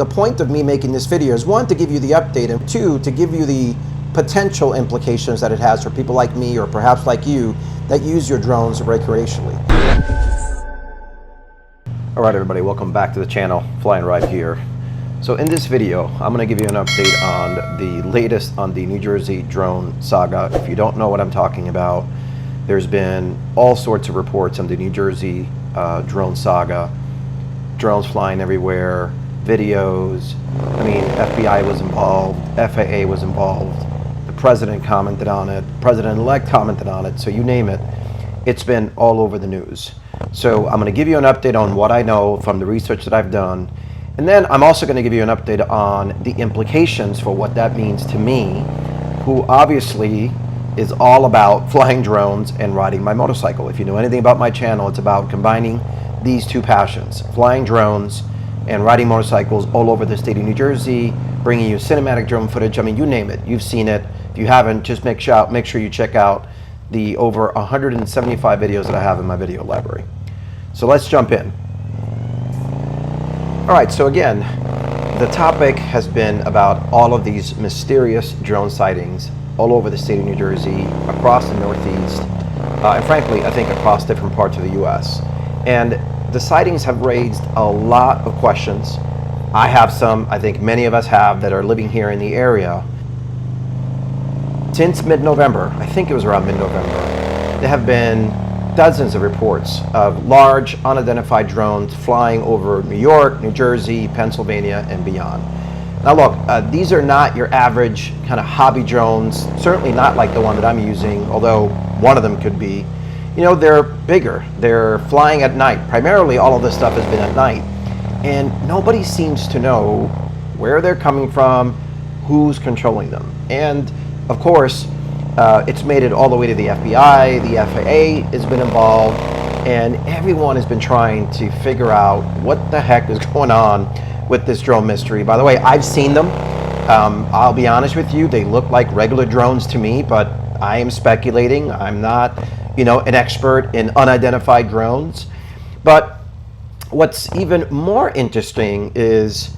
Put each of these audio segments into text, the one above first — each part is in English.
the point of me making this video is, one, to give you the update, and two, to give you the potential implications that it has for people like me, or perhaps like you, that use your drones recreationally. All right, everybody, welcome back to the channel. Fly and Ride here. So in this video, I'm going to give you an update on the latest on the New Jersey drone saga. If you don't know what I'm talking about, there's been all sorts of reports on the New Jersey drone saga. Drones flying everywhere, videos. I mean, FBI was involved, FAA was involved, the president commented on it, president-elect commented on it, so you name it. It's been all over the news. So I'm going to give you an update on what I know from the research that I've done. And then I'm also going to give you an update on the implications for what that means to me, who obviously is all about flying drones and riding my motorcycle. If you know anything about my channel, it's about combining these two passions, flying drones and riding motorcycles all over the state of New Jersey, bringing you cinematic drone footage. I mean, you name it, you've seen it. If you haven't, just make sure you check out the over 175 videos that I have in my video library. So let's jump in. All right, so again, the topic has been about all of these mysterious drone sightings all over the state of New Jersey, across the Northeast, and frankly, I think across different parts of the US. And the sightings have raised a lot of questions. I have some, I think many of us have, that are living here in the area. Since mid-November, I think it was around mid-November, there have been dozens of reports of large unidentified drones flying over New York, New Jersey, Pennsylvania, and beyond. Now look, these are not your average kind of hobby drones, certainly not like the one that I'm using, although one of them could be. You know, they're bigger, they're flying at night. Primarily all of this stuff has been at night, and nobody seems to know where they're coming from, who's controlling them. And of course, it's made it all the way to the FBI, the FAA has been involved, and everyone has been trying to figure out what the heck is going on with this drone mystery. By the way, I've seen them. I'll be honest with you, they look like regular drones to me, but I am speculating. I'm not, you know, an expert in unidentified drones. But what's even more interesting is,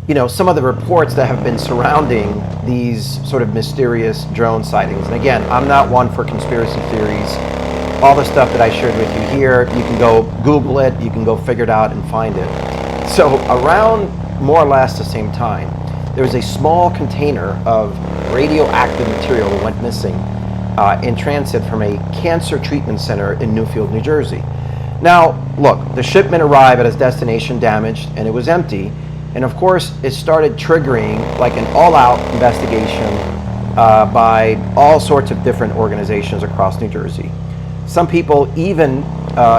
you know, some of the reports that have been surrounding these sort of mysterious drone sightings. And again, I'm not one for conspiracy theories. All the stuff that I shared with you here, you can go Google it, you can go figure it out and find it. So around more or less the same time, there was a small container of radioactive material that went missing in transit from a cancer treatment center in Newfield, New Jersey. Now, look, the shipment arrived at its destination damaged and it was empty. And of course, it started triggering like an all-out investigation by all sorts of different organizations across New Jersey. Some people, even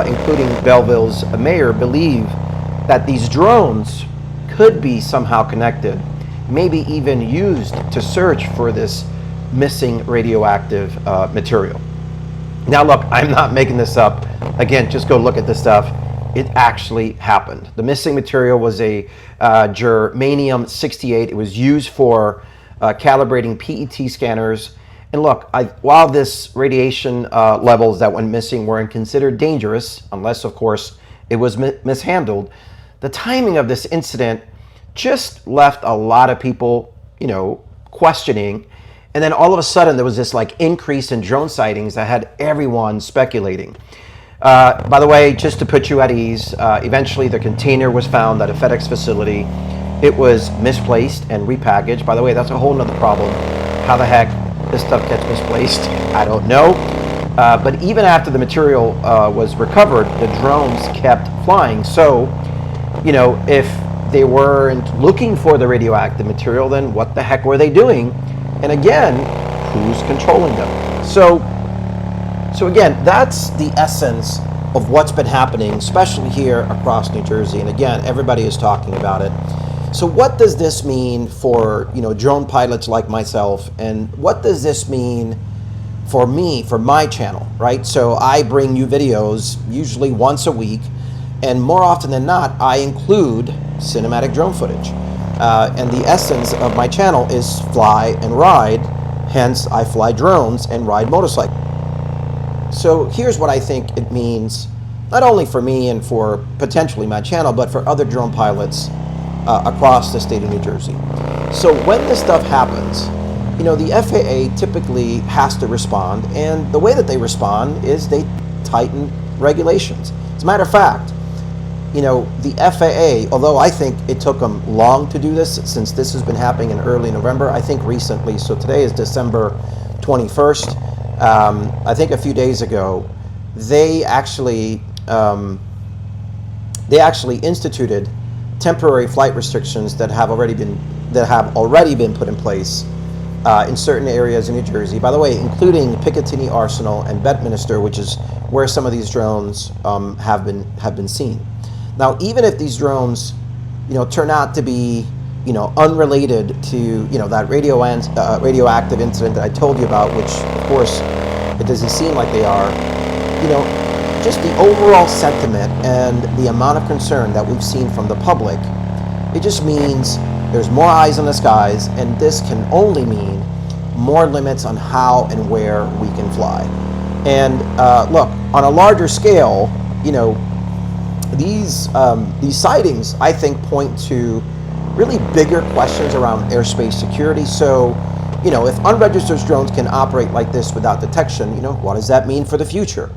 including Belleville's mayor, believe that these drones could be somehow connected, maybe even used to search for this missing radioactive material. Now look, I'm not making this up. Again, just go look at this stuff. It actually happened. The missing material was a germanium-68. It was used for calibrating PET scanners. And look, while this radiation levels that went missing weren't considered dangerous, unless of course it was mishandled, the timing of this incident just left a lot of people, you know, questioning. And then all of a sudden there was this like increase in drone sightings that had everyone speculating. By the way, just to put you at ease, eventually the container was found at a FedEx facility. It was misplaced and repackaged. By the way, that's a whole nother problem. How the heck this stuff gets misplaced, I don't know. But even after the material was recovered, the drones kept flying. So, you know, if they weren't looking for the radioactive material, then what the heck were they doing? And again, who's controlling them? So again, that's the essence of what's been happening, especially here across New Jersey. And again, everybody is talking about it. So what does this mean for, you know, drone pilots like myself? And what does this mean for me, for my channel, right? So I bring you videos usually once a week, and more often than not, I include cinematic drone footage. And the essence of my channel is fly and ride, hence I fly drones and ride motorcycles. So here's what I think it means, not only for me and for potentially my channel, but for other drone pilots across the state of New Jersey. So when this stuff happens, you know, the FAA typically has to respond, and the way that they respond is they tighten regulations. As a matter of fact, you know, the FAA, although I think it took them long to do this, since this has been happening in early November, I think recently, so today is December 21st, I think a few days ago, they actually instituted temporary flight restrictions that have already been put in place in certain areas in New Jersey, by the way, including Picatinny Arsenal and Bedminster, which is where some of these drones have been seen. Now, even if these drones, you know, turn out to be, you know, unrelated to, you know, that radioactive incident that I told you about, which of course it doesn't seem like they are, you know, just the overall sentiment and the amount of concern that we've seen from the public, it just means there's more eyes on the skies, and this can only mean more limits on how and where we can fly. And look, on a larger scale, you know, these sightings, I think, point to really bigger questions around airspace security. So, you know, if unregistered drones can operate like this without detection, you know, what does that mean for the future?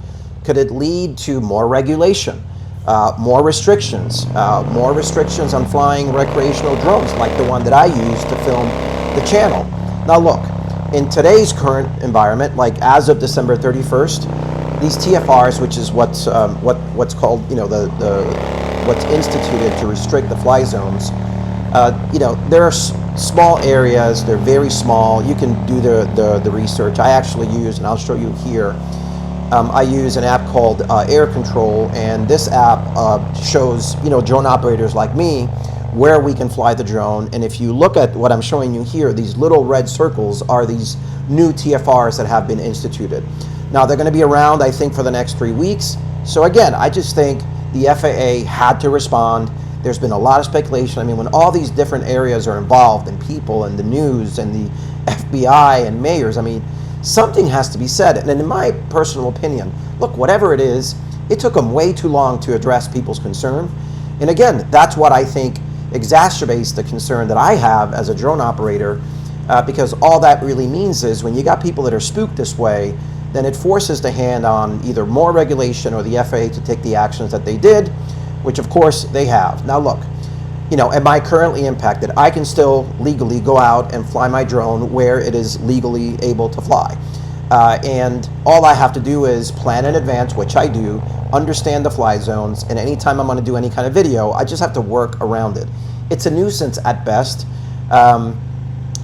Could it lead to more regulation, more restrictions on flying recreational drones like the one that I use to film the channel? Now look, in today's current environment, like as of December 31st, these TFRs, which is what's called, you know, what's instituted to restrict the fly zones, you know, there are small areas, they're very small. You can do the research. I actually use, and I'll show you here, I use an app called Air Control, and this app shows, you know, drone operators like me where we can fly the drone. And if you look at what I'm showing you here, these little red circles are these new TFRs that have been instituted. Now, they're going to be around, I think, for the next 3 weeks. So again, I just think the FAA had to respond. There's been a lot of speculation. I mean, when all these different areas are involved, and people and the news and the FBI and mayors, I mean, something has to be said. And in my personal opinion, look, whatever it is, it took them way too long to address people's concern. And again, that's what I think exacerbates the concern that I have as a drone operator, because all that really means is when you got people that are spooked this way, then it forces the hand on either more regulation or the FAA to take the actions that they did, which of course they have. Now look, you know, am I currently impacted? I can still legally go out and fly my drone where it is legally able to fly. And all I have to do is plan in advance, which I do, understand the fly zones, and anytime I'm going to do any kind of video, I just have to work around it. It's a nuisance at best.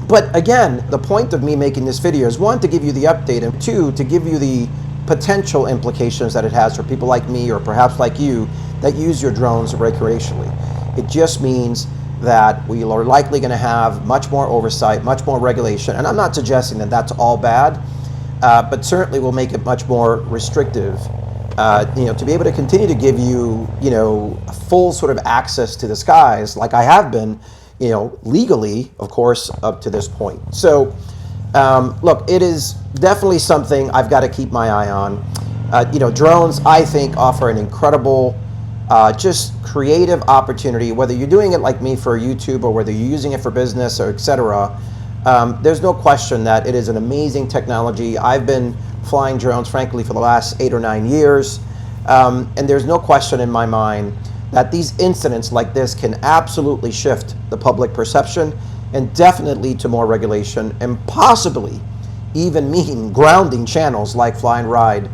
But again, the point of me making this video is, one, to give you the update, and two, to give you the potential implications that it has for people like me, or perhaps like you, that use your drones recreationally. It just means that we are likely going to have much more oversight, much more regulation, and I'm not suggesting that that's all bad, but certainly will make it much more restrictive, you know, to be able to continue to give you, you know, full sort of access to the skies like I have been, you know, legally, of course, up to this point. So, look, it is definitely something I've got to keep my eye on. You know, drones, I think, offer an incredible, just creative opportunity, whether you're doing it like me for YouTube or whether you're using it for business or etc. There's no question that it is an amazing technology. I've been flying drones, frankly, for the last 8 or 9 years, and there's no question in my mind that these incidents like this can absolutely shift the public perception and definitely lead to more regulation, and possibly even mean grounding channels like FLY&RIDE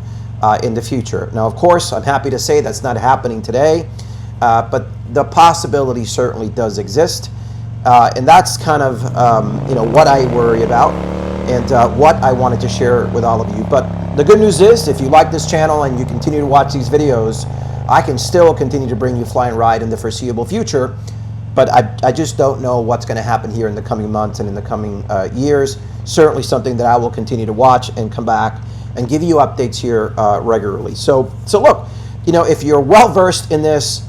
in the future. Now, of course, I'm happy to say that's not happening today, but the possibility certainly does exist, and that's kind of you know, what I worry about and what I wanted to share with all of you. But the good news is, if you like this channel and you continue to watch these videos, I can still continue to bring you FLY&RIDE in the foreseeable future, but I just don't know what's going to happen here in the coming months and in the coming years. Certainly something that I will continue to watch and come back and give you updates here regularly. So look, you know, if you're well versed in this,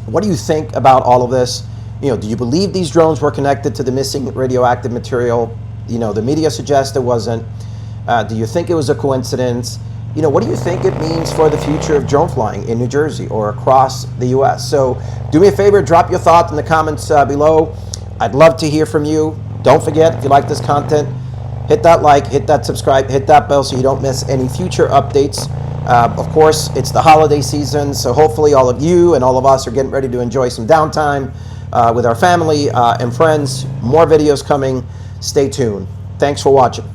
what do you think about all of this? You know, do you believe these drones were connected to the missing radioactive material? You know, the media suggests it wasn't. Do you think it was a coincidence? you know, what do you think it means for the future of drone flying in New Jersey or across the U.S.? So do me a favor, drop your thoughts in the comments below. I'd love to hear from you. Don't forget, if you like this content, hit that like, hit that subscribe, hit that bell so you don't miss any future updates. Of course, it's the holiday season, so hopefully all of you and all of us are getting ready to enjoy some downtime with our family and friends. More videos coming. Stay tuned. Thanks for watching.